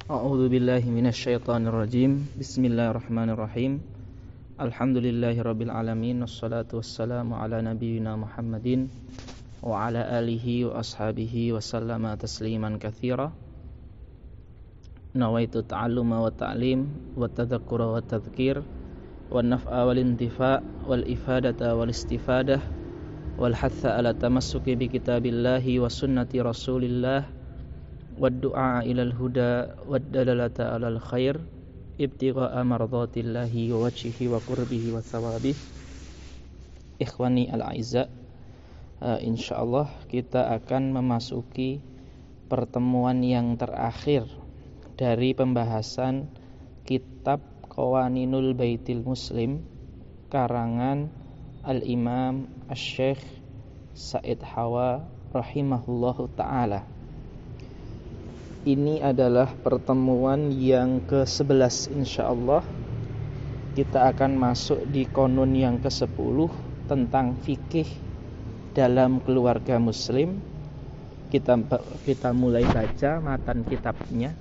A'udzu billahi minasyaitonir rajim. Bismillahirrahmanirrahim. Alhamdulillahirabbil alamin wassalatu wassalamu ala nabiyyina Muhammadin wa ala alihi wa ashabihi wa sallama tasliman katsira. Nawaitu ta'alluma wa ta'lim wa tadhakkura wa tadhkir wa naf'a wal intifa' wal ifadata wal istifadah wal hatha ala tamassuki bi kitabillahi wa sunnati rasulillah wad-du'a ilal huda wad-dalalata 'alal khair ibtigha'a mardhatillahi wa wajhihi wa qurbihi wa thawabihi. Ikhwani al-a'izza, insyaallah kita akan memasuki pertemuan yang terakhir dari pembahasan kitab Qawaninul Baitil Muslim karangan Al-Imam Asy-Syaikh Said Hawa rahimahullahu ta'ala. Ini adalah pertemuan yang ke-11 insyaallah. Kita akan masuk di konun yang ke-10 tentang fikih dalam keluarga muslim. Kita mulai baca matan kitabnya.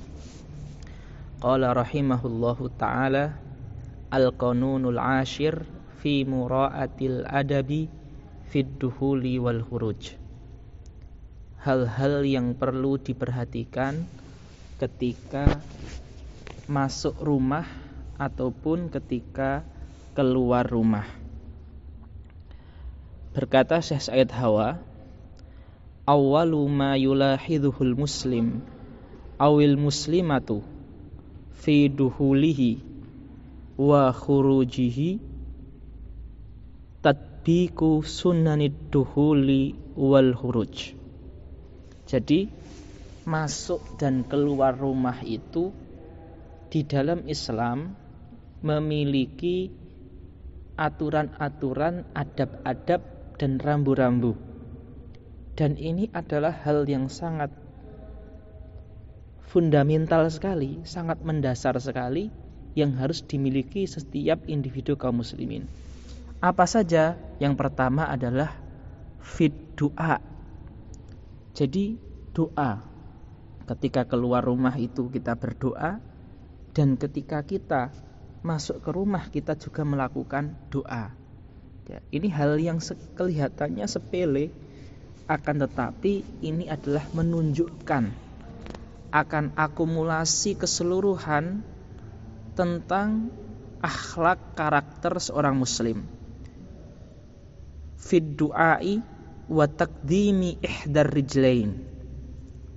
Qala rahimahullahu ta'ala al-qanunul 'ashir fi mura'atil adabi fid duhuli wal khuruj. Hal-hal yang perlu diperhatikan ketika masuk rumah ataupun ketika keluar rumah. Berkata Syekh Said Hawa, awwalu ma yulahidhuhul muslim awil muslimatu fi duhulihi wa khurujihi tatbiqu sunnanid duhuli wal khuruj. Jadi masuk dan keluar rumah itu di dalam Islam memiliki aturan-aturan, adab-adab dan rambu-rambu. Dan ini adalah hal yang sangat fundamental sekali, sangat mendasar sekali yang harus dimiliki setiap individu kaum muslimin. Apa saja? Yang pertama adalah fid du'a. Jadi doa, ketika keluar rumah itu kita berdoa, dan ketika kita masuk ke rumah kita juga melakukan doa. Ya, ini hal yang kelihatannya sepele, akan tetapi ini adalah menunjukkan akan akumulasi keseluruhan tentang akhlak karakter seorang muslim. Fid du'ai wa taqdimi ihdar rijlain.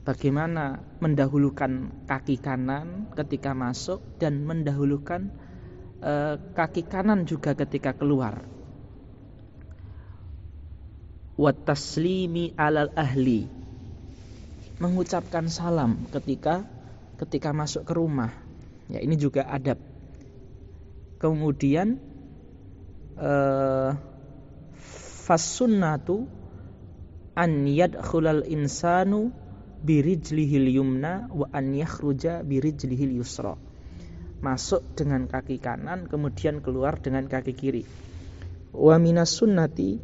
Bagaimana mendahulukan kaki kanan ketika masuk dan mendahulukan kaki kanan juga ketika keluar. Wa taslimi alal ahli. Mengucapkan salam ketika masuk ke rumah. Ya, ini juga adab. Kemudian fas-sunnatu an yadkhulal insanu birijlihil yumna wa an yakhruja birijlihil yusra. Masuk dengan kaki kanan kemudian keluar dengan kaki kiri. Wa minas sunnati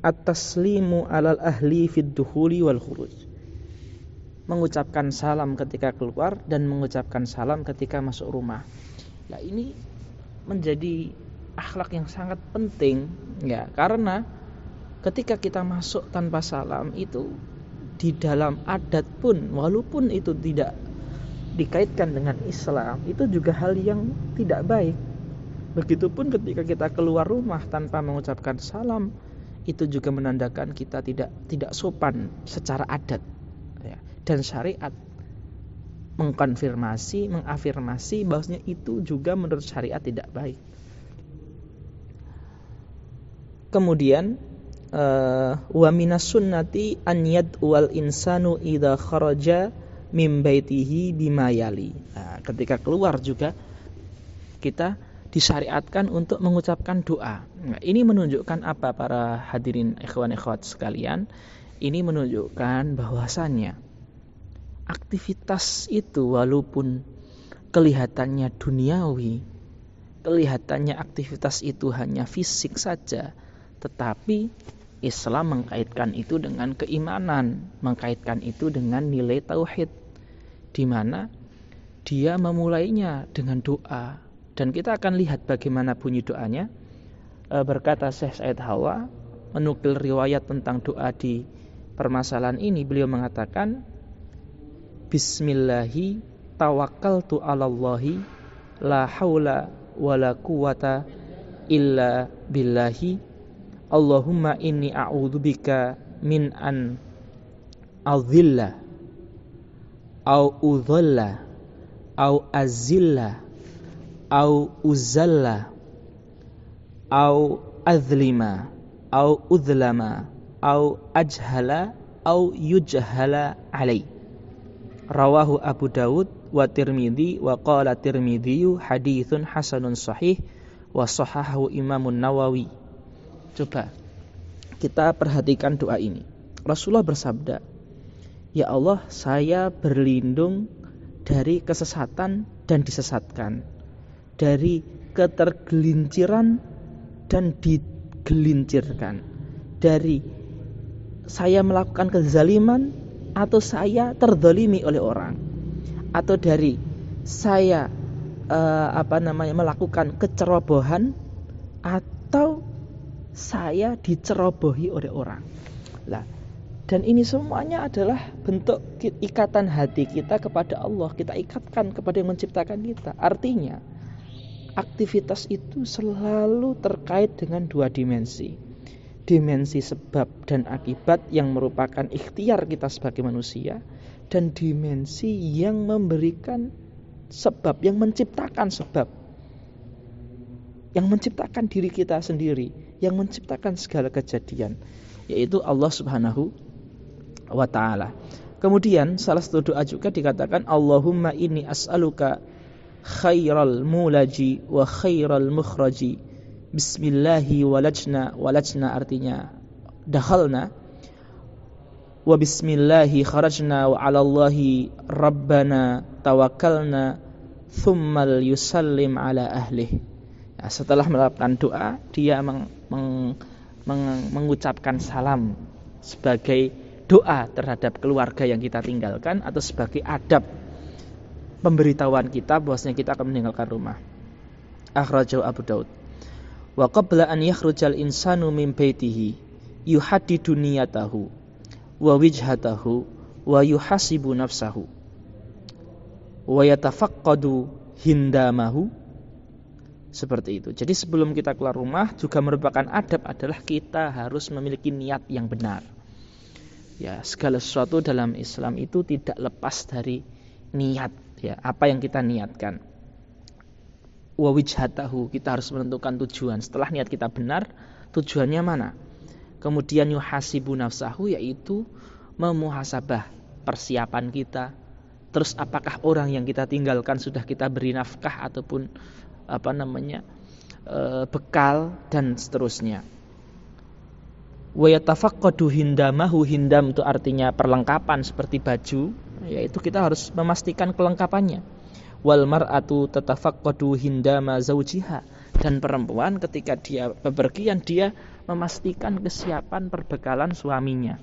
at-taslimu alal ahli fid dukhuli wal khuruj. Mengucapkan salam ketika keluar dan mengucapkan salam ketika masuk rumah. Nah, ini menjadi akhlak yang sangat penting ya, karena ketika kita masuk tanpa salam itu di dalam adat pun, walaupun itu tidak dikaitkan dengan Islam, itu juga hal yang tidak baik. Begitupun ketika kita keluar rumah tanpa mengucapkan salam, itu juga menandakan kita tidak sopan secara adat. Ya. Dan syariat mengafirmasi bahwasanya itu juga menurut syariat tidak baik. Kemudian wa minas sunnati an yad'uwal insanu idza kharaja min baitihi bima yali. Nah, ketika keluar juga kita disyariatkan untuk mengucapkan doa. Nah, ini menunjukkan apa para hadirin ikhwan-ikhwat sekalian? Ini menunjukkan bahwasannya aktivitas itu walaupun kelihatannya duniawi, kelihatannya aktivitas itu hanya fisik saja, tetapi Islam mengkaitkan itu dengan keimanan, mengkaitkan itu dengan nilai tauhid, di mana dia memulainya dengan doa. Dan kita akan lihat bagaimana bunyi doanya. Berkata Syekh Said Hawa, menukil riwayat tentang doa di permasalahan ini, beliau mengatakan, Bismillahi tawakkaltu 'alallahi la haula wala quwata illa billahi. Allahumma inni a'udzubika min an adhilla au udhalla au azilla au uzalla au azlima au udlama au ajhala au yujhala alai. Rawahu Abu Dawud wa Tirmidzi wa qala Tirmidzi haditsun hasanun sahih wa sahahahu Imamun Nawawi. Coba kita perhatikan doa ini. Rasulullah bersabda, "Ya Allah, saya berlindung dari kesesatan dan disesatkan, dari ketergelinciran dan digelincirkan, dari saya melakukan kezaliman atau saya terzalimi oleh orang, atau dari saya melakukan kecerobohan, atau saya dicerobohi oleh orang." Nah, dan ini semuanya adalah bentuk ikatan hati kita kepada Allah. Kita ikatkan kepada yang menciptakan kita. Artinya aktivitas itu selalu terkait dengan dua dimensi. Dimensi sebab dan akibat yang merupakan ikhtiar kita sebagai manusia, dan dimensi yang memberikan sebab, yang menciptakan sebab, yang menciptakan diri kita sendiri, yang menciptakan segala kejadian, yaitu Allah Subhanahu wa ta'ala. Kemudian salah satu doa juga dikatakan, Allahumma inni as'aluka khairal mulaji wa khairal mukhraji. Bismillahi walajna artinya dakhalna, wa bismillahi kharajna wa 'alallahi rabbana tawakkalna thummal yusallim ala ahlih. Ya, setelah melakukan doa, dia mengucapkan salam sebagai doa terhadap keluarga yang kita tinggalkan, atau sebagai adab pemberitahuan kita bahwasanya kita akan meninggalkan rumah. Akhrajahu Abu Daud. Wa qabla an yakhrujal insanu min baitihi yuhaddidu niyatahu wa wijhatahu wa yuhasibu nafsahu wa yatafaqqadu hindamahu. Seperti itu. Jadi sebelum kita keluar rumah juga merupakan adab adalah kita harus memiliki niat yang benar. Ya, segala sesuatu dalam Islam itu tidak lepas dari niat, ya, apa yang kita niatkan. Wa wijhatahu, kita harus menentukan tujuan. Setelah niat kita benar, tujuannya mana? Kemudian yuhasibu nafsahu, yaitu memuhasabah persiapan kita. Terus apakah orang yang kita tinggalkan sudah kita beri nafkah ataupun bekal dan seterusnya. Wa yatafaqqadu hindamahu, hindam itu artinya perlengkapan seperti baju, yaitu kita harus memastikan kelengkapannya. Wal mar'atu tatafaqqadu hindama zaujiha, dan perempuan ketika dia bepergian dia memastikan kesiapan perbekalan suaminya.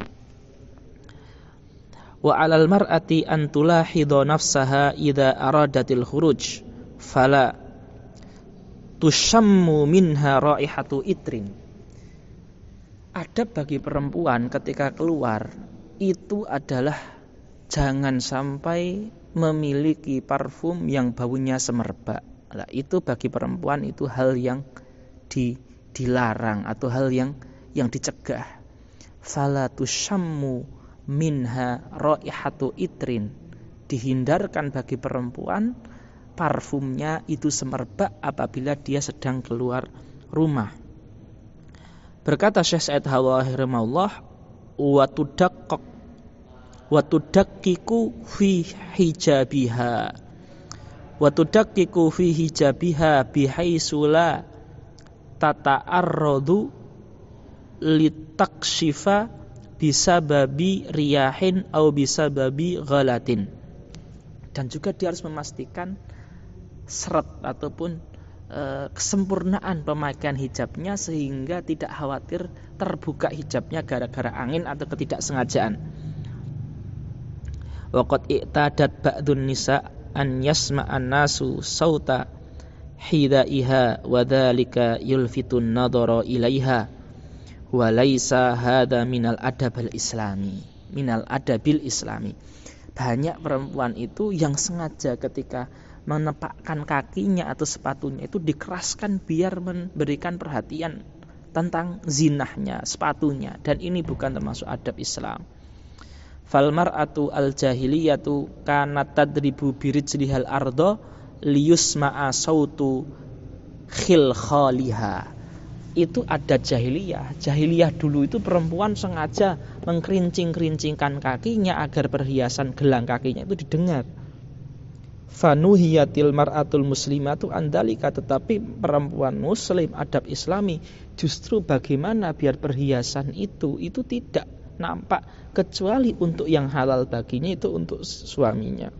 Wa 'alal mar'ati an tulahidha nafsaha idza aradatil khuruj fala tushammu minha raihatu itrin. Adab bagi perempuan ketika keluar itu adalah jangan sampai memiliki parfum yang baunya semerbak. Nah, itu bagi perempuan itu hal yang dilarang atau hal yang dicegah. Fala tushammu minha raihatu itrin. Dihindarkan bagi perempuan parfumnya itu semerbak apabila dia sedang keluar rumah. Berkata Syekh Said Hawa rahimahullah, wa tudakkiku fi hijabiha bihaitsu la tata'arradu litakshifa bisababi riyahin au bisababi ghalatin. Dan juga dia harus memastikan seret ataupun kesempurnaan pemakaian hijabnya sehingga tidak khawatir terbuka hijabnya gara-gara angin atau ketidaksengajaan. Waqad i'tadat ba'dun nisa an yasma'an nasu sauta hidaiha wa dzalika yulfitun nadhara ilaiha wa laisa hadza minal adabil islami. Banyak perempuan itu yang sengaja ketika menepakkan kakinya atau sepatunya itu dikeraskan biar memberikan perhatian tentang zinahnya sepatunya, dan ini bukan termasuk adab Islam. Fal mar'atu al jahiliyatu kanat tadribu birijlihal ardo liyusma'a sautu khilkhaliha. Itu adat jahiliyah dulu itu perempuan sengaja mengkerincing-kerincingkan kakinya agar perhiasan gelang kakinya itu didengar. Fanuhiyatil mar'atul muslimatu andalika, tetapi perempuan muslim adab islami justru bagaimana biar perhiasan itu tidak nampak kecuali untuk yang halal baginya, itu untuk suaminya.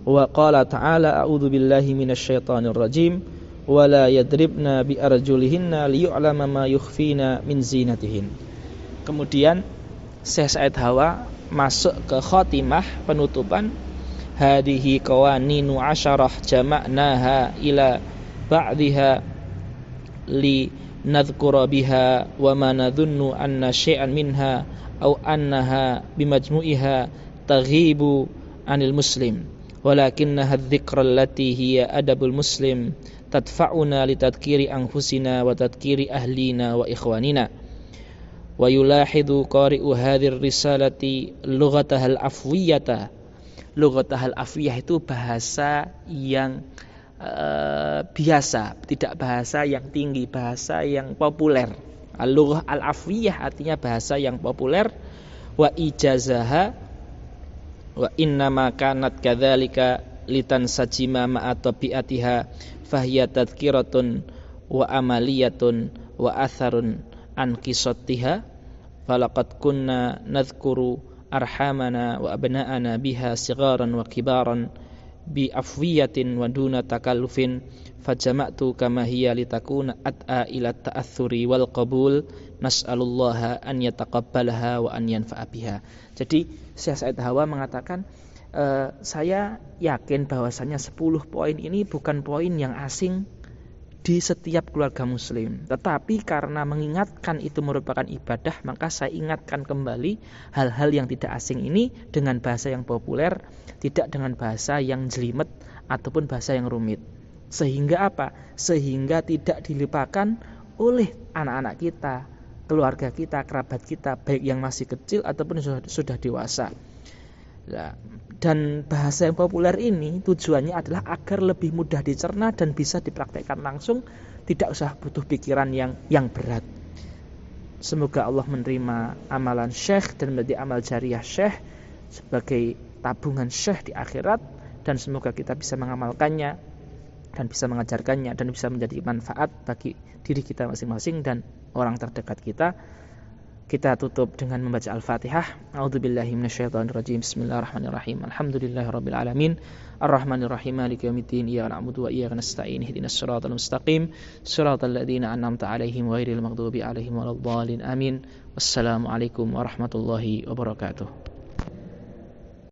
Wa qala ta'ala a'udzu billahi minasyaitonir rajim wala yadribna bi arjulihinna liyu'lama ma yukhfina min zinatihin. Kemudian Syekh Said Hawa masuk ke khotimah penutupan, hadhihi qawaninu asyarah jama'naha ila ba'dihha li nadhkura biha wa ma nadhunnu anna syai'an minha aw annaha bimajmu'iha taghibu anil muslim walakinnaha adh-dhikra allati hiya adabul muslim tadfa'una litadhkiri anfusina wa tadhkiri ahlina wa ikhwanina wa yulahidu qari'u hadhir risalati lughatahal afwiyata. Lughatahal afwiyah itu bahasa yang biasa, tidak bahasa yang tinggi, bahasa yang populer. Al-lughah al-afwiyah artinya bahasa yang populer. Wa ijazaha wa innama kanat kadzalika litansajima ma'a tabi'atiha fahiya tadhkiratun wa amaliyatun wa atharun an qissatiha falaqad kunna nadhkuru arhamana wa abna'ana biha sigharan wa kibaran bi afwiyatin wa duna takallufin fajama'tu kama hiya litakuna at'a ila ta'athuri wal qabul nas'alullaha an yataqabbalaha wa an yanfa'a biha. Jadi Syekh Said Hawa mengatakan, saya yakin bahwasanya 10 poin ini bukan poin yang asing di setiap keluarga muslim, tetapi karena mengingatkan itu merupakan ibadah, maka saya ingatkan kembali hal-hal yang tidak asing ini dengan bahasa yang populer, tidak dengan bahasa yang jelimet ataupun bahasa yang rumit. Sehingga apa? Sehingga tidak dilupakan oleh anak-anak kita, keluarga kita, kerabat kita, baik yang masih kecil ataupun sudah dewasa. Nah, dan bahasa yang populer ini tujuannya adalah agar lebih mudah dicerna dan bisa dipraktekkan langsung, tidak usah butuh pikiran yang berat. Semoga Allah menerima amalan Syekh dan menjadi amal jariah Syekh sebagai tabungan Syekh di akhirat, dan semoga kita bisa mengamalkannya dan bisa mengajarkannya dan bisa menjadi manfaat bagi diri kita masing-masing dan orang terdekat kita. Kita tutup dengan membaca Al-Fatihah. A'udzubillahi minasyaitonirrajim. Bismillahirrahmanirrahim. Alhamdulillahirabbil alamin. Arrahmanirrahim. Maliki yaumiddin. Iyyaka na'budu wa iyyaka nasta'in. Ihdinas siratal mustaqim. Siratal ladzina an'amta 'alaihim ghairil maghdubi 'alaihim waladdallin. Amin. Wassalamualaikum warahmatullahi wabarakatuh.